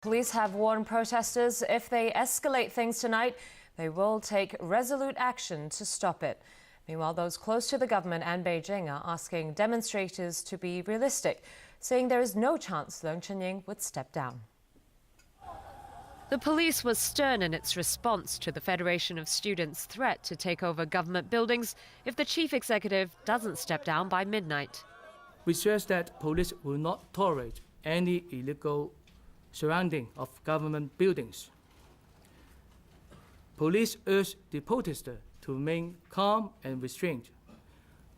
Police have warned protesters if they escalate things tonight, they will take resolute action to stop it. Meanwhile, those close to the government and Beijing are asking demonstrators to be realistic, saying there is no chance Leung Chun-ying would step down. The police was stern in its response to the Federation of Students' threat to take over government buildings if the chief executive doesn't step down by midnight. We stress that police will not tolerate any illegal surrounding of government buildings. Police urge the protester to remain calm and restrained.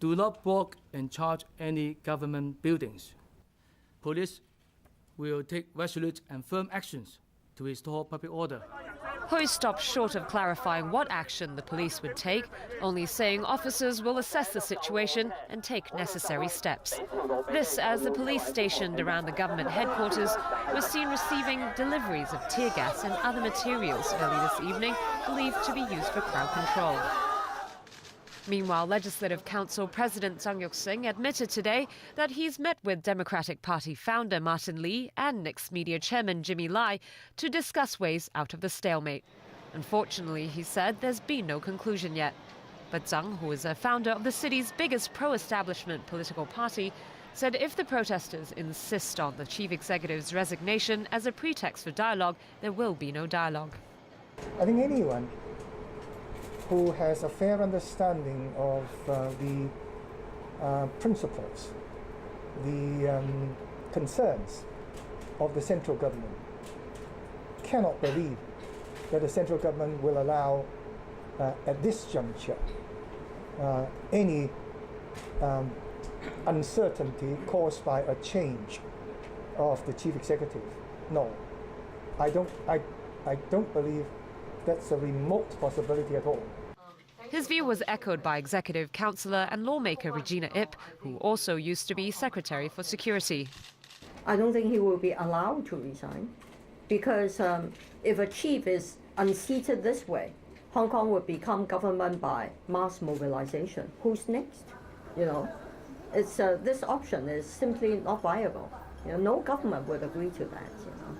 Do not block and charge any government buildings. Police will take resolute and firm actions to restore public order. Hui stopped short of clarifying what action the police would take, only saying officers will assess the situation and take necessary steps. This as the police stationed around the government headquarters was seen receiving deliveries of tear gas and other materials early this evening, believed to be used for crowd control. Meanwhile, Legislative Council President Zhang Yoksing admitted today that he's met with Democratic Party founder Martin Lee and Nix Media chairman Jimmy Lai to discuss ways out of the stalemate. Unfortunately, he said there's been no conclusion yet. But Zhang, who is a founder of the city's biggest pro-establishment political party, said if the protesters insist on the chief executive's resignation as a pretext for dialogue, there will be no dialogue. I think anyone who has a fair understanding of the principles, the concerns of the central government cannot believe that the central government will allow, at this juncture, any uncertainty caused by a change of the chief executive. No, I don't believe that's a remote possibility at all. His view was echoed by Executive Councillor and lawmaker Regina Ip, who also used to be Secretary for Security. I don't think he will be allowed to resign because if a chief is unseated this way, Hong Kong will become government by mass mobilization. Who's next? You know, it's this option is simply not viable. You know, no government would agree to that. You know.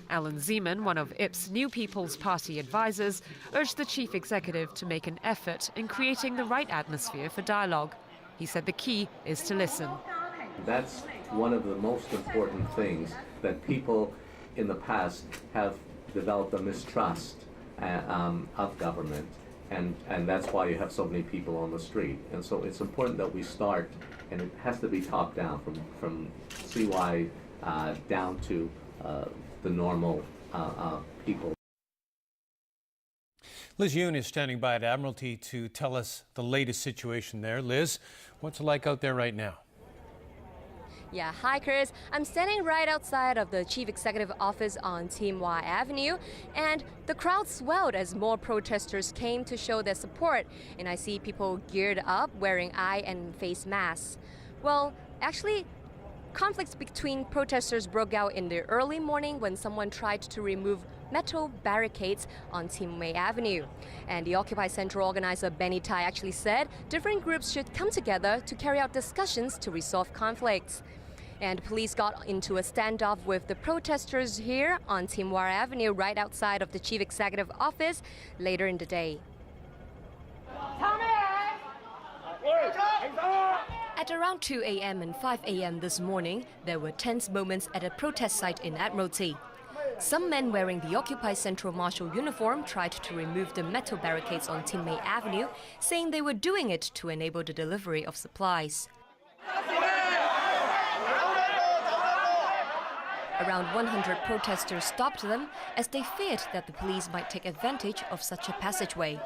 Alan Zeman, one of IP's New People's Party advisors, urged the chief executive to make an effort in creating the right atmosphere for dialogue. He said the key is to listen. That's one of the most important things, that people in the past have developed a mistrust of government, and that's why you have so many people on the street. And so it's important that we start, and it has to be top down, from CY down to the normal people. Liz Yoon is standing by at Admiralty to tell us the latest situation there. Liz, what's it like out there right now? Yeah, hi Chris. I'm standing right outside of the Chief Executive Office on Tim Wai Avenue, and the crowd swelled as more protesters came to show their support, and I see people geared up wearing eye and face masks. Well, actually, conflicts between protesters broke out in the early morning when someone tried to remove metal barricades on Tim Wai Avenue. And the Occupy Central organizer Benny Tai actually said different groups should come together to carry out discussions to resolve conflicts. And police got into a standoff with the protesters here on Tim Wai Avenue right outside of the Chief Executive Office later in the day. At around 2 a.m. and 5 a.m. this morning, there were tense moments at a protest site in Admiralty. Some men wearing the Occupy Central Marshal uniform tried to remove the metal barricades on Tim Wai Avenue, saying they were doing it to enable the delivery of supplies. Around 100 protesters stopped them as they feared that the police might take advantage of such a passageway.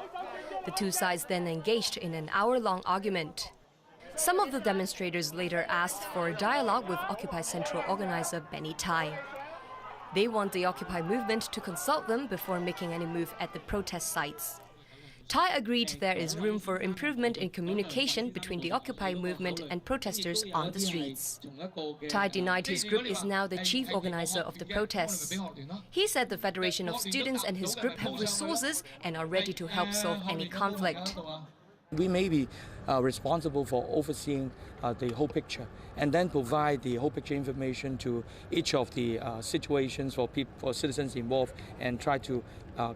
The two sides then engaged in an hour-long argument. Some of the demonstrators later asked for a dialogue with Occupy Central organizer Benny Tai. They want the Occupy movement to consult them before making any move at the protest sites. Tai agreed there is room for improvement in communication between the Occupy movement and protesters on the streets. Tai denied his group is now the chief organizer of the protests. He said the Federation of Students and his group have resources and are ready to help solve any conflict. We may be responsible for overseeing the whole picture and then provide the whole picture information to each of the situations for citizens involved and try to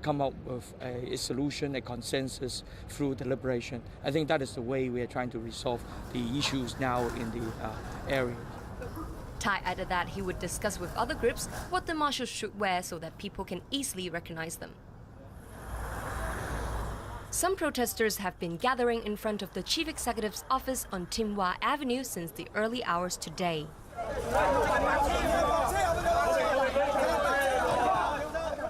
come up with a solution, a consensus through deliberation. I think that is the way we are trying to resolve the issues now in the area. Tai added that he would discuss with other groups what the marshals should wear so that people can easily recognize them. Some protesters have been gathering in front of the Chief Executive's office on Tim Hwa Avenue since the early hours today.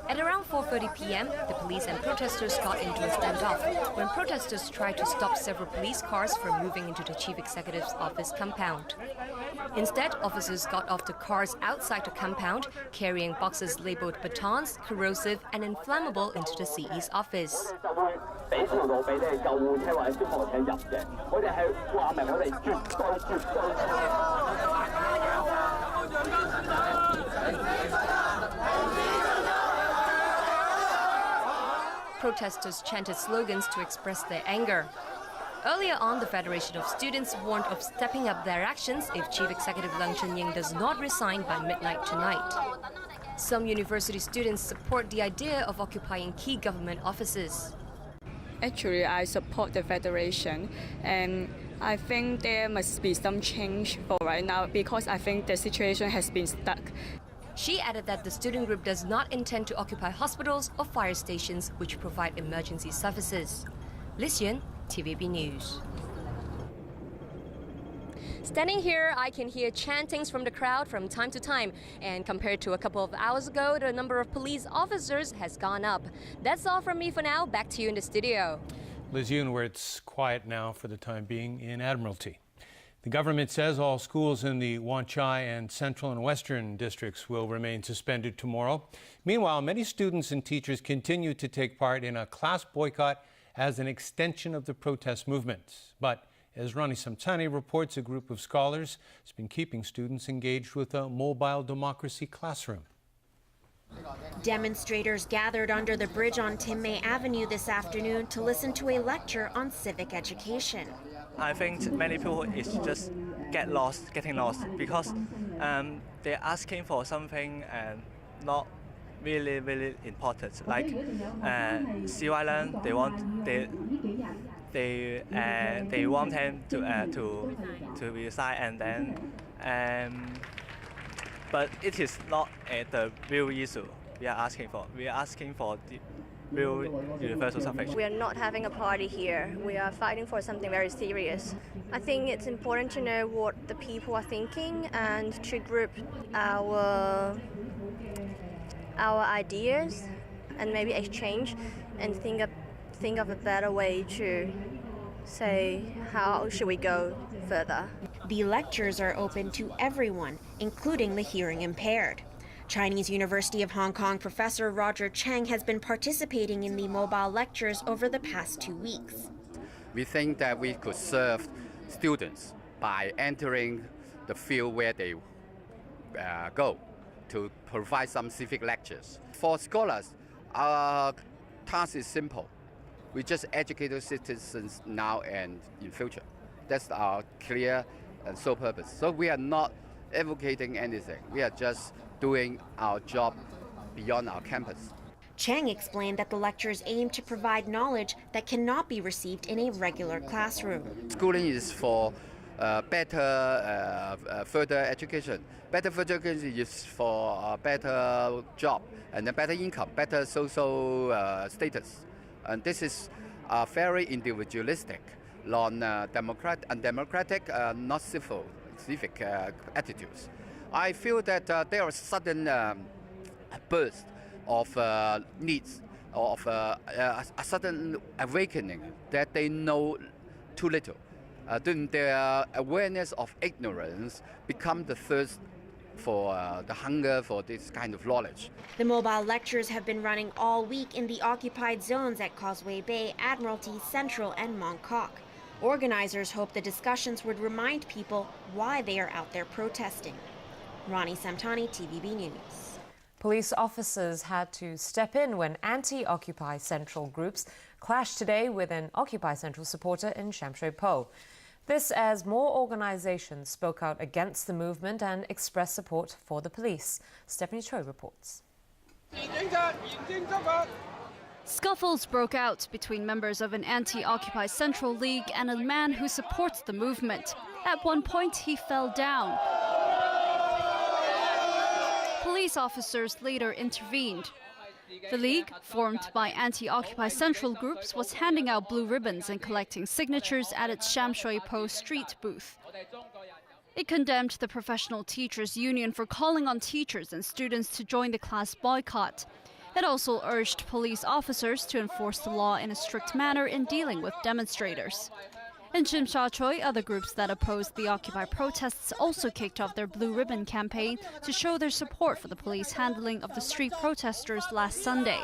At around 4:30 p.m., the police and protesters got into a standoff when protesters tried to stop several police cars from moving into the Chief Executive's office compound. Instead, officers got off the cars outside the compound, carrying boxes labeled batons, corrosive and inflammable into the CE's office. Protesters chanted slogans to express their anger. Earlier on, the Federation of Students warned of stepping up their actions if Chief Executive Leung Chun-ying does not resign by midnight tonight. Some university students support the idea of occupying key government offices. Actually, I support the Federation, and I think there must be some change for right now because I think the situation has been stuck. She added that the student group does not intend to occupy hospitals or fire stations which provide emergency services. Li Xian, TVB News. Standing here, I can hear chantings from the crowd from time to time, and compared to a couple of hours ago, the number of police officers has gone up. That's all from me for now. Back to you in the studio. Liz Yoon, where it's quiet now for the time being in Admiralty. The government says all schools in the Wan Chai and Central and Western districts will remain suspended tomorrow. Meanwhile, many students and teachers continue to take part in a class boycott as an extension of the protest movement. But as Ronnie Samtani reports, a group of scholars has been keeping students engaged with a mobile democracy classroom. Demonstrators gathered under the bridge on Tim May Avenue this afternoon to listen to a lecture on civic education. I think many people is just getting lost because they're asking for something not really important. Like CY Leung, they want him to resign, and then but it is not the real issue we are asking for. We are asking for the real universal suffrage. We are not having a party here. We are fighting for something very serious. I think it's important to know what the people are thinking and to group our ideas and maybe exchange and think of a better way to say how should we go further. The lectures are open to everyone, including the hearing impaired. Chinese University of Hong Kong professor Roger Cheng has been participating in the mobile lectures over the past 2 weeks. We think that we could serve students by entering the field where they go to provide some civic lectures. For scholars, our task is simple. We just educate those citizens now and in future. That's our clear and sole purpose. So we are not advocating anything. We are just doing our job beyond our campus. Cheng explained that the lectures aim to provide knowledge that cannot be received in a regular classroom. Schooling is for better further education. Better further education is for a better job and a better income, better social status. And this is very individualistic, undemocratic, not civic attitudes. I feel that there are sudden burst of needs, of a sudden awakening that they know too little. Then their awareness of ignorance become the thirst for the hunger for this kind of knowledge. The mobile lectures have been running all week in the occupied zones at Causeway Bay, Admiralty, Central, and Mong Kok. Organizers hope the discussions would remind people why they are out there protesting. Ronnie Samtani, TVB News. Police officers had to step in when anti-Occupy Central groups clashed today with an Occupy Central supporter in Sham Shui Po. This as more organizations spoke out against the movement and expressed support for the police. Stephanie Choi reports. Scuffles broke out between members of an anti-Occupy Central League and a man who supports the movement. At one point, he fell down. Police officers later intervened. The League, formed by anti-Occupy Central groups, was handing out blue ribbons and collecting signatures at its Sham Shui Po street booth. It condemned the Professional Teachers Union for calling on teachers and students to join the class boycott. It also urged police officers to enforce the law in a strict manner in dealing with demonstrators. In Tsim Sha Tsui, other groups that opposed the Occupy protests also kicked off their Blue Ribbon campaign to show their support for the police handling of the street protesters last Sunday.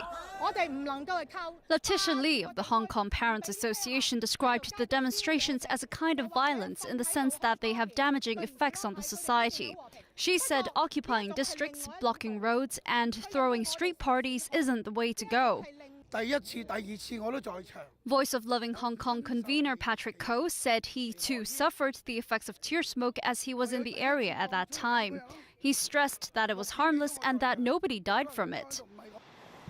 Letitia Lee of the Hong Kong Parents Association described the demonstrations as a kind of violence in the sense that they have damaging effects on the society. She said occupying districts, blocking roads and throwing street parties isn't the way to go. Voice of Loving Hong Kong convener Patrick Koh said he too suffered the effects of tear smoke as he was in the area at that time. He stressed that it was harmless and that nobody died from it.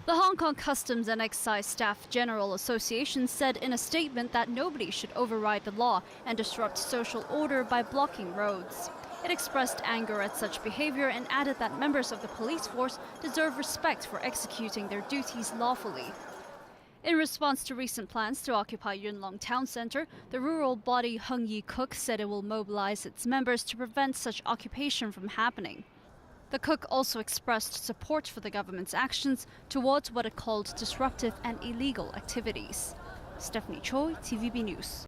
The Hong Kong Customs and Excise Staff General Association said in a statement that nobody should override the law and disrupt social order by blocking roads. It expressed anger at such behavior and added that members of the police force deserve respect for executing their duties lawfully. In response to recent plans to occupy Yuen Long Town Centre, the rural body Hung Yi Kuk said it will mobilize its members to prevent such occupation from happening. The Kuk also expressed support for the government's actions towards what it called disruptive and illegal activities. Stephanie Choi, TVB News.